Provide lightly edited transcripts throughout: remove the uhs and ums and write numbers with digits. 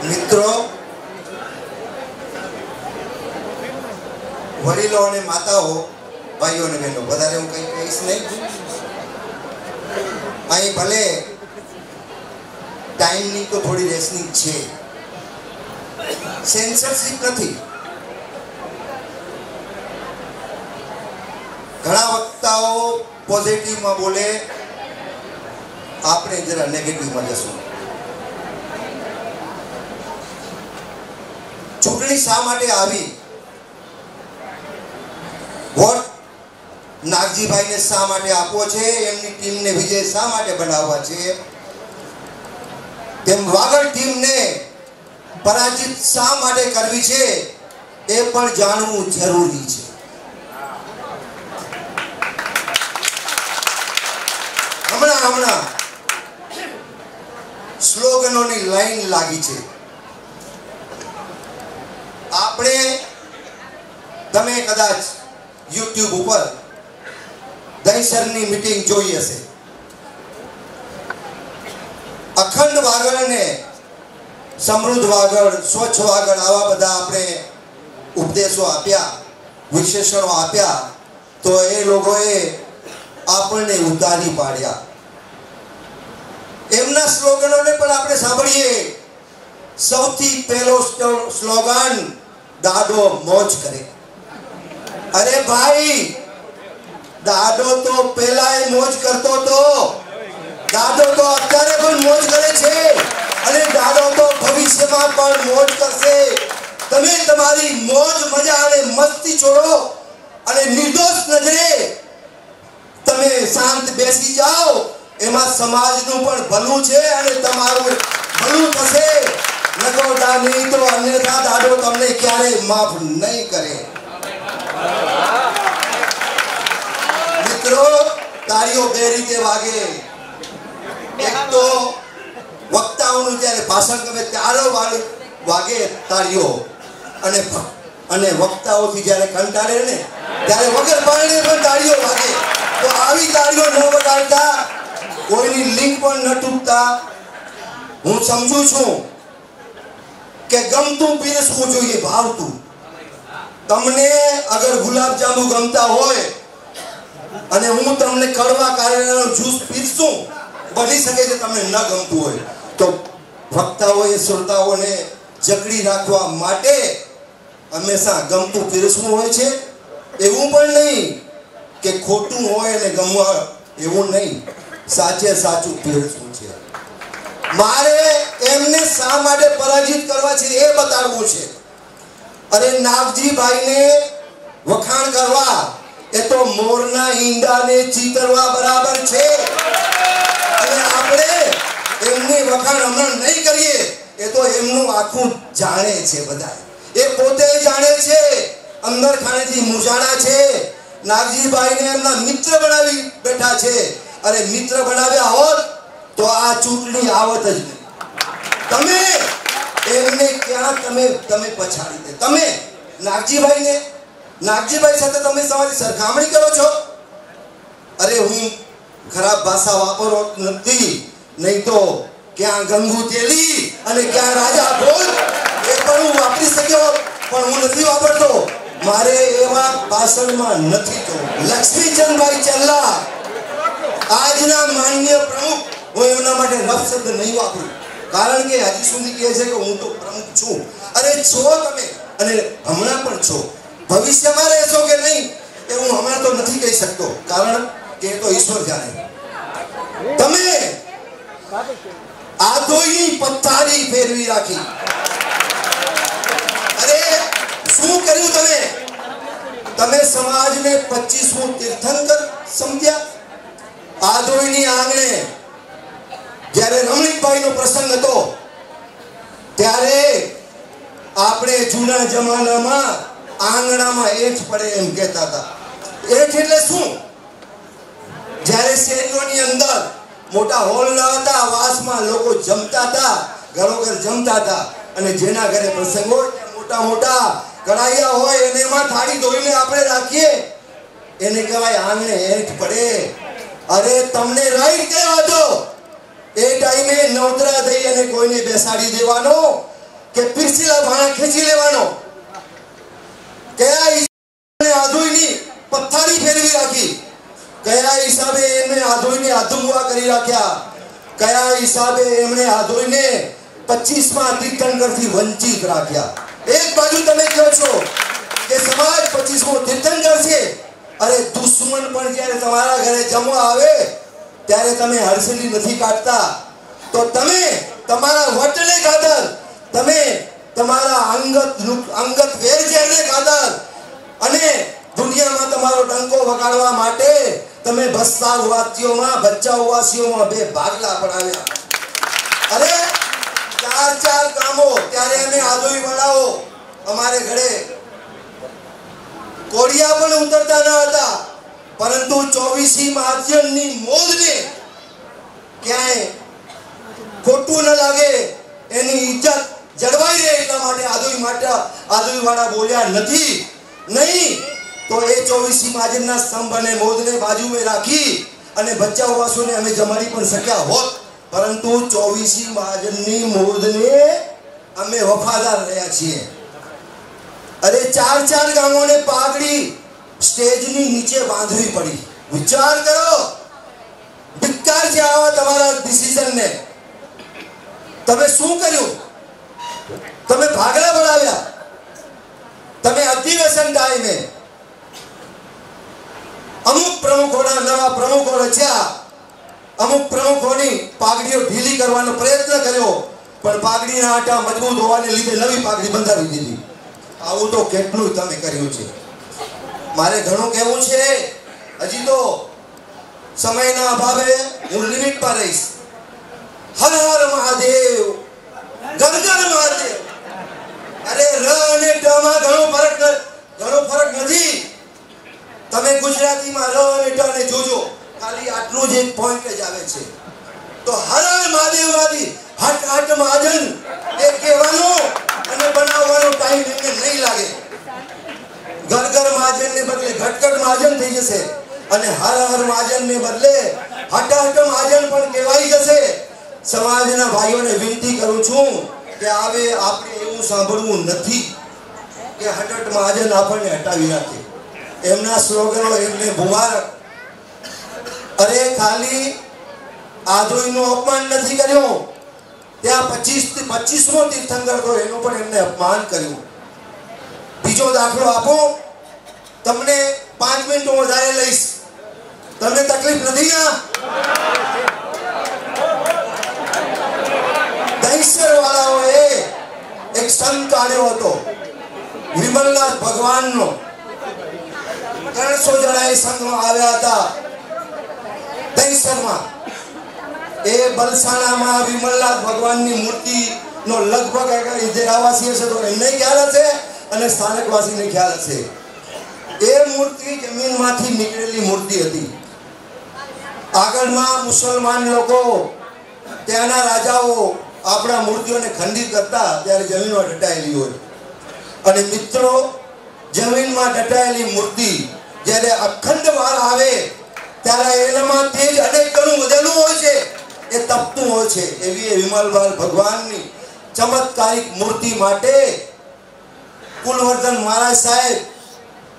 મિત્રો, વડીલો અને માતાઓ, ભાઈઓ અને બહેનો, વધારે હું કંઈ કહીશ નહીં. અહીં ભલે ટાઈમની તો થોડી રેસની છે, સેન્સરશિપ નથી. ઘણા વક્તાઓ પોઝિટિવમાં બોલે, આપણે જરા નેગેટિવમાં જશું. ચૂંટણી શા માટે આવી? વોટ નાગજીભાઈને શા માટે આપવો છે? એમની ટીમને વિજય શા માટે બનાવવા છે? તેમ વાગડ ટીમને પરાજિત શા માટે કરવી છે એ પણ જાણવું જરૂરી છે. હમણાં સ્લોગનોની લાઈન લાગી છે. આપણે તમે કદાચ YouTube ઉપર દહીસરની મીટિંગ જોઈ હશે. અખંડ વાગડ અને સમૃદ્ધ વાગડ, સ્વચ્છ વાગડ, આવા બધા આપણે ઉપદેશો આપ્યા, વિશેષણો આપ્યા, તો એ લોકોએ આપણને ઉતારી પાડ્યા. એમના સ્લોગનોને પણ આપણે સાંભળીએ. સૌથી પહેલો સ્લોગન, દાદો મોજ કરે. અરે ભાઈ, દાદો તો પહેલા મોજ કરતો હતો, દાદો તો અત્યારે પણ મોજ કરે છે, અને દાદો તો ભવિષ્યમાં પણ મોજ કરશે. તમે તમારી મોજ મજા અને મસ્તી છોડો અને નિર્દોષ નજરે તમે શાંત બેસી જાઓ. એમાં સમાજનું પણ ભલું છે અને તમારું ભલું થશે. નકોડા નહીં તો અન્યથા દાદો તમને ક્યારેય માફ નહીં કરે. મિત્રો, તાળીઓ બે રીતે વાગે. એક તો વક્તાઓનું જ્યારે ભાષણ ગમે ત્યારે વાગે તાળીઓ, અને વક્તાઓથી જ્યારે કંટાળે ને ત્યારે વગર પાણીએ પણ તાળીઓ વાગે. તો આવી તાળીઓ ન વગાડતા, કોઈની લિંક પણ ન તૂટતા. હું સમજુ છું કે ગમતું પીરસવું જોઈએ, ભાવતું. તમને અગર ગુલાબજાંબુ ગમતા હોય અને હું તમને કડવા કારેલાનો જ્યુસ પીરસું, બની શકે છે તમને ન ગમતું હોય. તો વક્તાઓએ શ્રોતાઓને જકડી રાખવા માટે હંમેશા ગમતું પીરસવું હોય છે. એવું પણ નહીં કે ખોટું હોય અને ગમવા, એવું નહીં. સાચે સાચું પીરસવું છે. મારે એમને શા માટે પરાજિત કરવા છે એ બતાડવું છે. અરે નાગજીભાઈને વખાણ કરવા એ તો મોરના ઈંડાને ચીતરવા બરાબર છે. અને આપણે એમની વખાણ હમણાં નહીં કરીએ, એ તો એમનું આખું જાણે છે. બધા એ પોતે જાણે છે, અંદર ખાનેથી મૂંઝાણા છે. નાગજીભાઈને એમના મિત્ર બનાવી બેઠા છે. અરે મિત્ર બનાવ્યા હોત તો આ ચૂંટણી આવત જ નહીં. તમે એમને ક્યાં તમે પછાડી દે. તમે નાગજીભાઈ સાથે તમે તમારી સરખામણી કરો છો. અરે હું ખરાબ ભાષા વાપરો નથી, નહીં તો ક્યાં ગંગુ તેલી અને ક્યાં રાજા ભોજ એ પણ હું વાપરી શક્યો, પણ હું નથી વાપરતો. મારે એવા ભાષણમાં નથી તો. લક્ષ્મીચંદભાઈ ચલ્લા આજના માન્ય પ્રમુખ, હું એમના માટે રફ શબ્દ નહીં વાપરું, કારણ કે હજી સુધી કહે છે કે હું તો પ્રમુખ છું. અરે છો તમે, અને હમણાં પણ છો. ભવિષ્યમાં રહેશો કે નહીં એ હું હમણાં તો નથી કહી શકતો, કારણ કે એ તો ઈશ્વર જાણે. તમે આદોઈની પથારી ફેરવી રાખી. અરે શું કર્યું તમે? તમે સમાજને 25મું તીર્થંકર સમજ્યા. આદોઈની આંગણે જ્યારે રમણીકભાઈનો પ્રસંગ હતો ત્યારે આપણે જૂના જમાનામાં આંગણામાં એઠ પડે એમ કહેતા હતા. એઠ એટલે શું? જ્યારે શેરીઓની અંદર મોટા હોલ ન હતા, વાસમાં લોકો જમતા હતા, ઘરોઘર જમતા હતા, અને જેના ઘરે પ્રસંગ હોય મોટા મોટા કડાઈયા હોય અને એમાં થાળી ધોઈને આપણે રાખીએ, એને કહેવાય આંગણે એઠ પડે. અરે તમને રાઈટ કયો હતો? એ ટાઈમે નવતરા થઈ અને કોઈને બેસાડી દેવાનો, કે પીરસીલા ભાણા ખેંચી લેવાનો, કયા આધોઈની પથારી ફેરવી રાખી, કયા હિસાબે એમને આધોઈને આધુંગવા કરી રાખ્યા, કયા હિસાબે એમણે આધોઈને 25માં તીર્થંકરથી વંચિત રાખ્યા. એક બાજુ તમે કહો છો કે સમાજ 25મો તીર્થંકર છે, અરે દુશ્મન પણ જ્યારે તમારા ઘરે જમવા આવે ત્યારે તમે હરસલી નથી કાઢતા, તો તમે તમારા વટને ખાતર, તમે તમારા અંગત વેરઝેરને ખાતર અને દુનિયામાં તમારો ડંકો વગાડવા માટે તમે બચ્ચાઓમાં 2 ભાગલા પડાવ્યા. અરે 4 કામો ત્યારે અમે આદોઈ વાળાઓ અમારે ઘરે કોડિયા પણ ઉતરતા ન હતા, પરંતુ 24 મહાજનની મોજને ક્યાંય ખોટું ન લાગે, એની ઇજ્જત જળવાઈ રહે એટલા માટે આદોઈ વાળા બોલ્યા નથી. નહીં તો એ 24 મહાજનના સ્તંભ અને મોજને બાજુમાં રાખી અને બચ્ચા ઉવાસોને અમે જમાડી પણ શક્યા હોત, પરંતુ 24 મહાજનની મોજને અમે વફાદાર રહ્યા છીએ. અરે 4 ગામોને પાઘડી સ્ટેજની નીચે બાંધવી પડી. વિચાર કરો, ધિક્કાર છે આવા તમારા ડિસિઝનને. તમે શું કર્યું? તમે ભાગલા પડાવ્યા. તમે અધિવેશન ટાઈમે અમુક પ્રમુખોના નવા પ્રમુખો રચ્યા, અમુક પ્રમુખોની પાઘડીઓ ઢીલી કરવાનો પ્રયત્ન કર્યો, પણ પાઘડીના આટા મજબૂત હોવાને લીધે નવી પાઘડી બંધાવી દીધી. આવું તો કેટલું તમે કર્યું છે. મારે ઘણું કહેવું છે, હજી તો સમયના અભાવે હું લિમિટમાં રહીશ. હર હર મહાદેવ, ગર ગર મહાદેવ. અરે ર અને ટ માં ઘણો ફરક નથી. તમે ગુજરાતીમાં ર અને ટ ને જોજો, ખાલી આટલું જ એક પોઈન્ટ જ આવે છે. તો હર હર મહાદેવવાદી હટ હટ મહાજન એ કહેવાનો અને બનાવવાનો ટાઈમ એમને નહીં લાગે. ઘર ઘર મહાજનને બદલે ઘટઘટ મહાજન થઈ જશે અને હર હર મહાજનને બદલે હટ હટ મહાજન પણ કહેવાઈ જશે. સમાજના ભાઈઓને વિનંતી કરું છું કે હવે આપણે એવું સાંભળવું નથી કે હટ હટ મહાજન આપણને હટાવી રાખે. એમના સ્લોગનો એમને મુબારક. અરે ખાલી આધોઈનું અપમાન નથી કર્યું, ત્યાં 25મો તીર્થંકર તો એનું પણ એમને અપમાન કર્યું. બીજો દાખલો આપો, તમને 5 મિનિટ વધારે લઈશ, તમને તકલીફ નથી ના? દહીસર વાળાઓએ એક સંત કાઢ્યો હતો, વિમલનાથ ભગવાનનો. 300 જણા એ સંઘમાં આવ્યા હતા દહીસરમાં. એ બલસાણામાં વિમલનાથ ભગવાનની મૂર્તિનો લગભગ ઇન્દિરાવાસી હશે તો એમને ખ્યાલ હશે અને સ્થાનકવાસીને ખ્યાલ હશે. એ મૂર્તિ જમીનમાંથી નીકળેલી મૂર્તિ હતી. આગળમાં મુસલમાન લોકો, ત્યાંના રાજાઓ આપણા મૂર્તિઓને ખંડિત કરતા ત્યારે જમીનમાં દટાયેલી હોય. અને મિત્રો, જમીનમાં દટાયેલી મૂર્તિ જ્યારે અખંડ વાર આવે ત્યારે એનામાં તેજ અનેક ગણું વધેલું હોય છે, એ તપતું હોય છે. એવી વિમલલાલ ભગવાનની ચમત્કારિક મૂર્તિ માટે કુલવર્ધન મહારાજ સાહેબ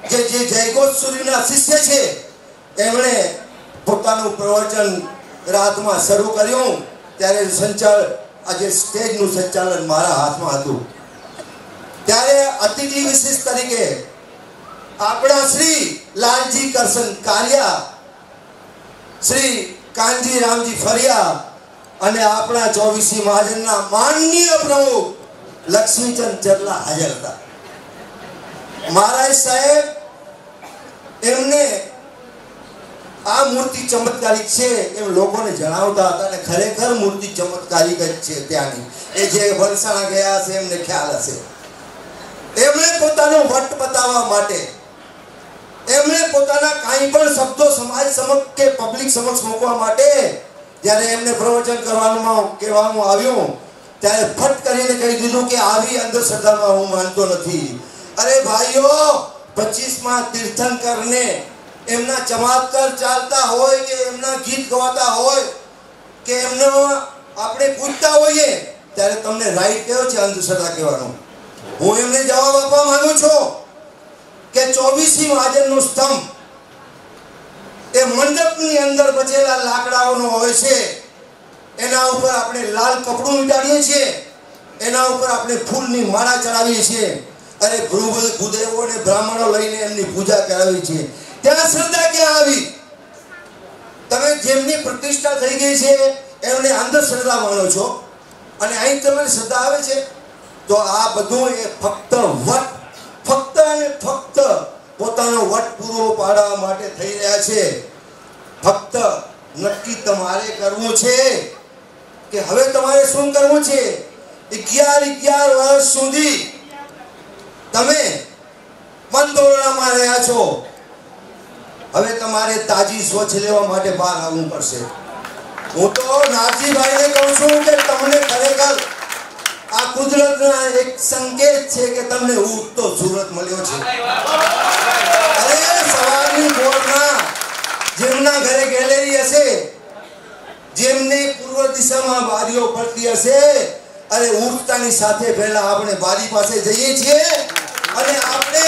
જે જયગોત્સુરીના શિષ્ય છે, એમણે પોતાનું પ્રવચન રાતમાં શરૂ કર્યું. ત્યારે આજે સ્ટેજનું સંચાલન મારા હાથમાં હતું. ત્યારે અતિથિ વિશેષ તરીકે આપણા શ્રી લાલજી કરશન કાલિયા, શ્રી કાનજી રામજી ફરિયા અને આપણા 24 મહાજનના માનનીય પ્રમુખ લક્ષ્મીચંદ ચરલા હાજર હતા. મહારાજ સાહેબ એમને આ મૂર્તિ ચમત્કારિક છે એમ લોકોને જણાવતા હતા અને ખરેખર મૂર્તિ ચમત્કારિક જ છે. ત્યાંની એ જે વલસાણા ગયા છે એમને ખ્યાલ હશે. એમણે પોતાનો વટ બતાવવા માટે, એમણે પોતાના કાંઈ પણ શબ્દો સમાજ સમક્ષ કે પબ્લિક સમક્ષ મૂકવા માટે જ્યારે એમને પ્રવચન કહેવામાં આવ્યું ત્યારે ફટ કરીને કહી દીધું કે આવી અંધશ્રદ્ધામાં હું માનતો નથી. અરે ભાઈઓ, 25માં તીર્થંકરને એમના ચમત્કાર ચાલતા હોય કે એમના ગીત ગવાતા હોય કે એમનો આપણે પૂજતા હોઈએ ત્યારે તમને રાઈટ કયો છે અંધશ્રદ્ધા કહેવાનો? હું એમને જવાબ આપવા માંગુ છું કે 24મી મહાજનનો સ્તંભ એ મંડપની અંદર બચેલા લાકડાઓનો હોય છે. એના ઉપર આપણે લાલ કપડું વીંટાળીએ છીએ, એના ઉપર આપણે ફૂલની માળા ચડાવીએ છીએ અને ભૂદેવો અને બ્રાહ્મણો લઈને એમની પૂજા કરાવીએ છીએ. ત્યાં શ્રદ્ધા ક્યાં આવી? તમે જેમની પ્રતિષ્ઠા થઈ ગઈ છે એમને અંધશ્રદ્ધા માનો છો અને અહીં તમને શ્રદ્ધા આવે છે. તો આ બધું એ ફક્ત અને ફક્ત પોતાનો વટ પૂરો પાડવા માટે થઈ રહ્યા છે. ફક્ત નક્કી તમારે કરવું છે કે હવે તમારે શું કરવું છે. 11 વર્ષ સુધી તમે બંધોરણામાં રહ્યા છો. હવે તમારે તાજી સ્વચ્છ લેવા માટે બહાર આવવું પડશે. હું તો નાગજીભાઈને કહું છું કે તમને ખરેખર આ કુદરતના એક સંકેત છે કે તમને ઉગતો સૂરજ મળ્યો છે. અરે સવારની પોરમાં જેમના ઘરે ગેલેરી હશે, જેમને પૂર્વ દિશામાં બારીઓ પડતી હશે, અરે ઉઠતાની સાથે પહેલા આપણે બારી પાસે જઈએ છીએ અને આપણે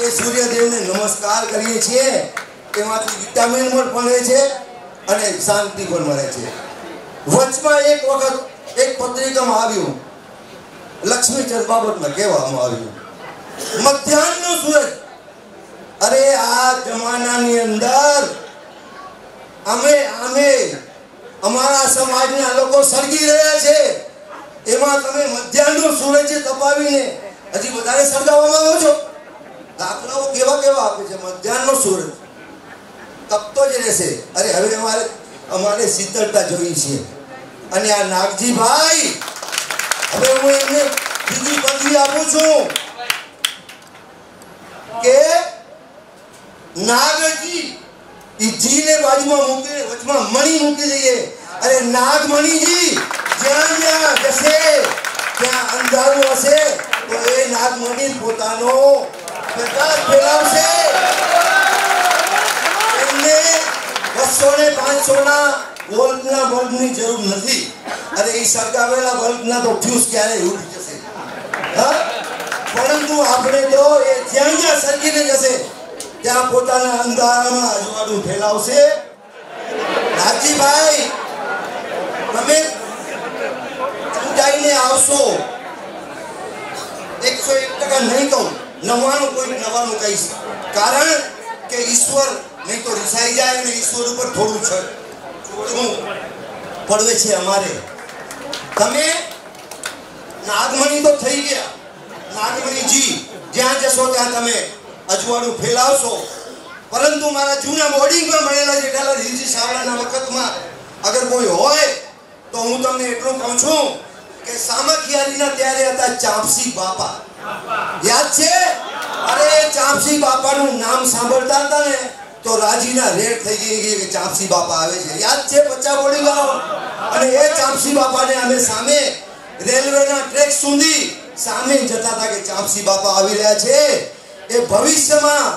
એ સૂર્યદેવને નમસ્કાર કરીએ છીએ. એમાંથી વિટામિન પણ મળે છે અને શાંતિ પણ મળે છે. વચમાં એક વખત એક પત્રિકામાં આવ્યું, લક્ષ્મીચંદ બાબતમાં કહેવામાં આવ્યું મધ્યાહનનો સૂરજ. અરે આ જમાનાની અંદર અમે અમારા સમાજના લોકો સળગી રહ્યા છે, એમાં તમે મધ્યાહનનો સૂરજ તપાવીને હજી વધારે સળગાવવા માંગો છો. દાખલાઓ કેવા આપે છે. મધ્યાહનનો સૂરજ તપતો જ રહેશે. અરે હવે અમારે શીતળતા જોઈ છે. અને આ નાગજીભાઈ, હવે હું એમને બીજી પદવી આપું છું કે નાગજી જીને બાજુમાં મૂકીને વચમાં મણી મૂકી દઈએ. અરે નાગમણીજી જ્યાં જશે ત્યાં અંધારું હશે તો એ નાગમણી પોતાનો પ્રકાશ ફેલાવશે. એમને 200 ને 500 વોલ્ટના બલ્બની જરૂર નથી. અરે એ સળગાવેલા બલ્બના તો ફ્યુઝ ક્યારેય ઉડી જશે. પરંતુ આપણે તો એ જ્યાં સળગીને જશે ત્યાં પોતાના અંધારામાં અજવાળું ફેલાવશે. નાગજીભાઈ, તમે ચૂંટાઈને આવશો 101% નહીં કહું, 99.99 કહીશ. કારણ કે ઈશ્વર નહીં તો રિસાઈ જાય અને ઈશ્વર ઉપર થોડું છોડવું પડવે છે અમારે. તમે નાગમણી તો થઈ ગયા. નાગમણીજી જ્યાં જશો ત્યાં તમે અજવાળું ફેલાવશો. પરંતુ મારા જૂના બોર્ડિંગમાં મળેલા જેઠાલાલ હિલજી સાવડાના વખતમાં અગર કોઈ હોય તો હું તમને એટલું કહું છું કે સામખિયારીના ત્યારે હતા ચાંપસી બાપા. યાદ છે? અરે ચાંપસી બાપાનું નામ સાંભળતા હતા ને તો રાજીના રેડ થઈ ગઈ કે ચાંપસી બાપા આવે છે. યાદ છે? 50 બોર્ડિંગ વાળો. અને એ ચાંપસી બાપાને અમે સામે રેલવેના ટ્રેક સુધી સામે જતા હતા કે ચાંપસી બાપા આવી રહ્યા છે. એ ભવિષ્યમાં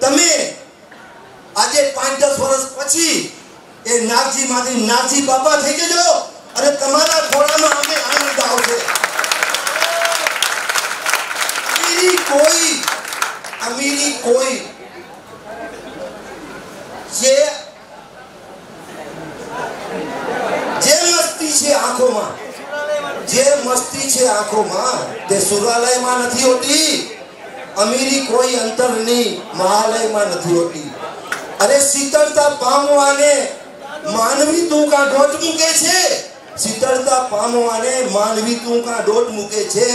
તમે આજે 5-10 વર્ષ પછી એ નાગજીમાંથી નાગજી બાપા થઈ જજો અને તમારા ખોળામાં અમે આનંદ આવશે. અમીરી કોઈ જે મસ્તી છે આંખોમાં, જે મસ્તી છે આંખોમાં તે સુરાલયમાં નથી હોતી. અમીરી કોઈ અંતરની મહાલયમાં નથી હોતી. અરે શીતળતા પામવાને માનવી તું કા ડોટ મૂકે છે. શીતળતા પામવાને માનવી તું કા ડોટ મૂકે છે.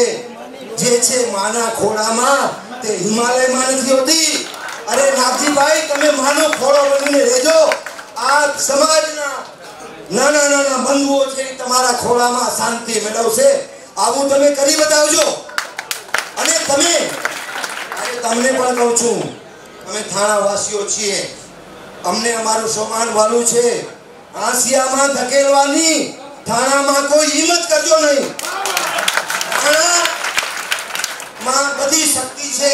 જે છે માના ખોળામાં તે હિમાલયમાં નથી હોતી. અરે નાગજીભાઈ, તમે માનો ખોળો બનીને રહેજો. આ સમાજના નાના બંધુઓ છે તમારા ખોળામાં શાંતિ મેળવશે. આવું તમે કરી બતાવજો. અને તમને પણ કહું છું, અમે થાણાવાસીઓ છીએ, અમને અમારું સમાન વાલું છે. આસિયામાં ધકેલવાની થાણામાં કોઈ હિંમત કરજો નહીં. થાણામાં બધી શક્તિ છે.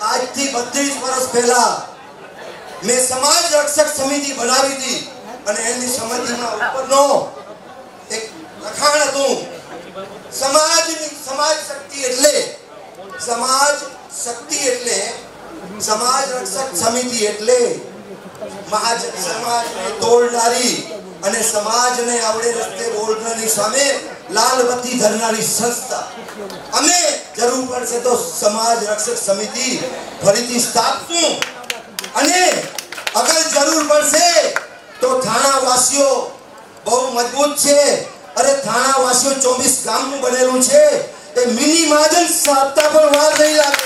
આજથી 32 વર્ષ પહેલા મેં સમાજ રક્ષક સમિતિ બનાવી હતી અને એની સમિતિના ઉપરનો એક અખાણ હતું. સમાજ શક્તિ એટલે સમાજ રક્ષક સમિતિ એટલે સમાજને તોડનારી અને સમાજને આવડે રસ્તે બોલનારની સામે લાલ બત્તી ધરનારી સંસ્થા. અમે જરૂર પડશે તો સમાજ રક્ષક સમિતિ ફરીથી સ્થાપશું અને અગર જરૂર પડશે તો થાણા વાસીઓ બહુ મજબૂત છે. અરે થાણા વાસીઓ 24 ગામનું બનેલું છે. એ મિની મહાજન સ્થાપતા પણ વાર નહીં લાગે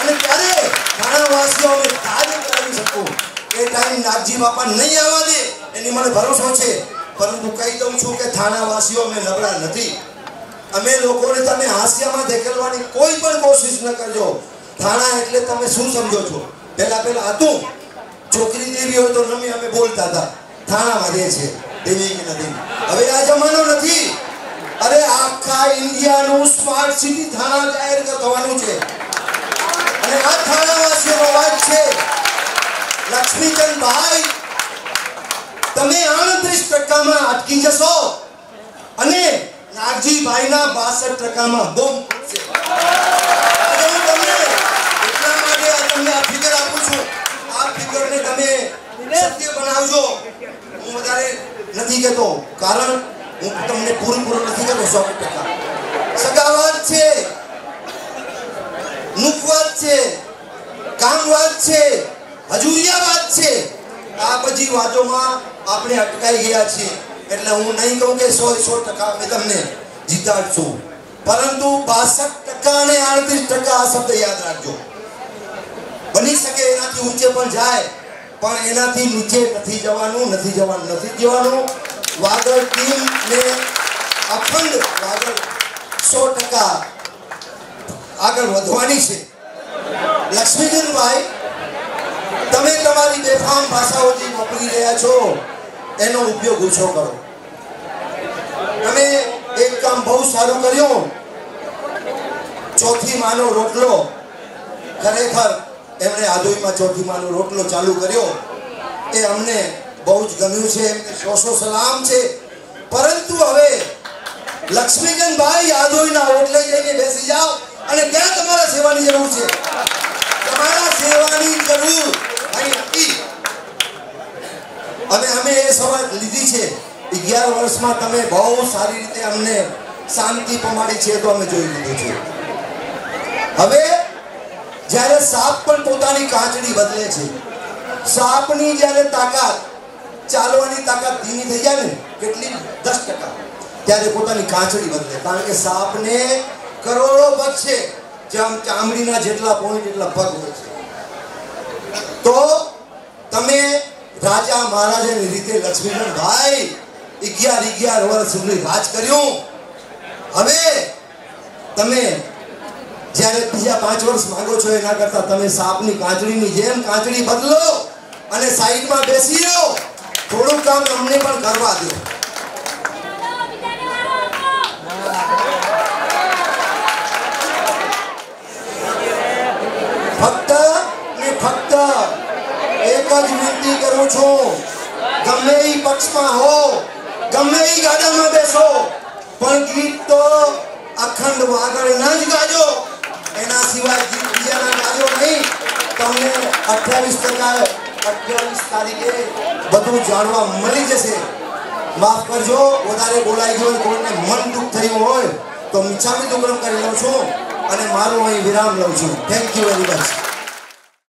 અને ત્યારે થાણા વાસીઓ અમે કાજ કરાવી શકું. એ ટાઈમ નાગજી બાપા નહીં આવવા દે એની મને ભરોસો છે. પરંતુ કહી દઉં છું કે થાણા વાસીઓ અમે નબળા નથી. અમે લોકોને તમે હાસ્યમાં ધકેલવાની કોઈ પણ કોશિશ ન કરજો. થાણા એટલે તમે શું સમજો છો? પહેલા હતું છોકરી દેવી હોય તો નમી અમે બોલતા હતા થાણામાં રહે છે દેવી કે નથી. હવે આ જમાનો નથી. અરે આખા ઇન્ડિયાનું સ્માર્ટ સિટી થાણા જાહેર થવાનું છે અને આ થાણાવાસીઓનો અવાજ છે. લક્ષ્મીચંદભાઈ તમે 38% અટકી જશો અને નાગજીભાઈના 62% બોમ્બ ફૂટશે. હું તમને એટલા માટે તમને આ ફિગર આપું છું. આ ફિગરને તમે સત્ય બનાવજો. હું વધારે નથી કહેતો કારણ હું તમને પૂરું નથી કહેતો. 100% સગાવાદ છે, મુખવાદ છે, કામવાદ છે, હજુરિયાવાદ છે. આ બધી વાતોમાં આપણે અટકાઈ ગયા છીએ. એટલે હું નહીં કહું કે 100% અમે તમને જીતાડશું, પરંતુ 62% અને 38% આ શબ્દ યાદ રાખજો. બની શકે એનાથી ઊંચે પણ જાય પણ એનાથી નીચે નથી જવાનું. વાગડ ટીમ ને અખંડ વાગડ 100% આગળ વધવાની છે. લક્ષ્મીચંદભાઈ તમે તમારી બેફામ ભાષાઓ જે વાપરી રહ્યા છો એનો ઉપયોગ ઓછો કરો. તમે એક કામ બહુ સારું કર્યું. ચોથી માનો રોટલો ખરેખર એમણે આદોઈમાં ચોથી માનો રોટલો ચાલુ કર્યો એ અમને બહુ જ ગમ્યું છે. એમને 100 સલામ છે. પરંતુ હવે લક્ષ્મીચંદભાઈ આદોઈના રોટલે જઈને બેસી જાઓ અને ત્યાં તમારા સેવાની જરૂર છે. તમારા સેવાની જરૂર અહીં હતી. અમે એ સવાલ લીધી છે. 11 વર્ષમાં તમે બહુ સારી રીતે અમને શાંતિ પમાડી છે તો અમે જોઈ લીધું છે. હવે જ્યારે સાપ પણ પોતાની કાંચડી બદલે છે, સાપની જ્યારે તાકાત ચાલવાની તાકાત ધીમી થઈ જાય ને કેટલી 10%, ત્યારે પોતાની કાંચડી બદલે. કારણ કે સાપને કરોડો પગ છે, જેમ ચામડીના જેટલા પોઈન્ટ એટલા પગ હોય છે. તો તમે રાજા મહારાજાની રીતે લક્ષ્મીચંદભાઈ 11 વર્ષ સુધી રાજ કર્યું. હવે તમે જ્યારે બીજા 5 વર્ષ માંગો છો એના કરતા તમે સાપની કાંચડીની જેમ કાંચડી બદલો અને સાઈડમાં બેસી રહો. થોડું કામ અમને પણ કરવા દો. ફક્ત એક જ વિનંતી કરું છું, ગમે એ પક્ષમાં હો, ગમે એ ગાડામાં બેસો, પણ ગીત તો અખંડ વાગડના જ ગાજો. એના સિવાય ગીત બીજાના ગાજો નહીં. તમને 28 તારીખે બધું જાણવા મળી જશે. માફ કરજો વધારે બોલાઈ ગયો, કોઈને મન દુઃખ થયું હોય તો મિચ્છામી દુક્કડમ કરી લઉં છું અને મારું અહીં વિરામ લઉં છું. Thank you very much.